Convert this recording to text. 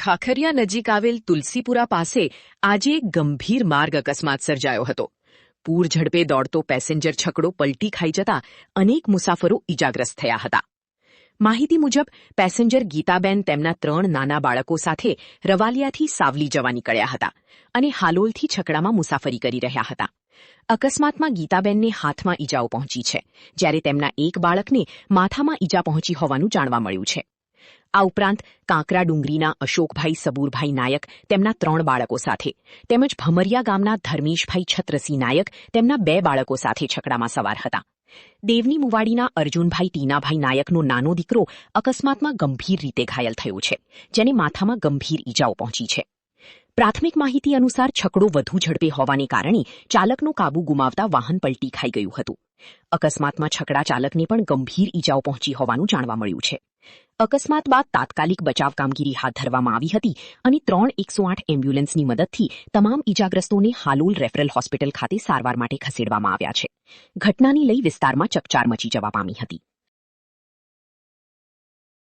ખાખરિયા નજીક આવેલ તુલસીપુરા પાસે આજે એક ગંભીર માર્ગ અકસ્માત સર્જાયો હતો. પૂર ઝડપે દોડતો પેસેન્જર છકડો પલટી ખાઈ જતા અનેક મુસાફરો ઈજાગ્રસ્ત થયા હતા. માહિતી મુજબ પેસેન્જર ગીતાબેન તેમના 3 નાના બાળકો સાથે રવાલિયાથી સાવલી જવા નીકળ્યા હતા અને હાલોલથી છકડામાં મુસાફરી કરી રહ્યા હતા. અકસ્માતમાં ગીતાબેનને હાથમાં ઈજાઓ પહોંચી છે, જ્યારે તેમના એક બાળકને માથામાં ઈજા પહોંચી હોવાનું જાણવા મળ્યું છે. આ ઉપરાંત કાંકરા ડુંગરીના અશોકભાઈ સબુરભાઈ નાયક તેમના 3 બાળકો સાથે તેમજ ભમરિયા ગામના ધર્મેશભાઈ છત્રસિંહ નાયક તેમના 2 બાળકો સાથે છકડામાં સવાર હતા. દેવની મુવાડીના અર્જુનભાઈ ટીનાભાઈ નાયકનો નાનો દીકરો અકસ્માતમાં ગંભીર રીતે ઘાયલ થયો છે, જેને માથામાં ગંભીર ઈજાઓ પહોંચી છે. પ્રાથમિક માહિતી અનુસાર છકડો વધુ ઝડપે હોવાને કારણે ચાલકનો કાબુ ગુમાવતા વાહન પલટી ખાઈ ગયું હતું. અકસ્માતમાં છકડા ચાલકને પણ ગંભીર ઈજાઓ પહોંચી હોવાનું જાણવા મળ્યું છે. અકસ્માત બાદ તાત્કાલિક બચાવ કામગીરી હાથ ધરવામાં આવી હતી અને 3 108 એમ્બ્યુલન્સની મદદથી તમામ ઈજાગ્રસ્તોને હાલોલ રેફરલ હોસ્પિટલ ખાતે સારવાર માટે ખસેડવામાં આવ્યા છે. ઘટનાને લઈ વિસ્તારમાં ચકચાર મચી જવા પામી હતી.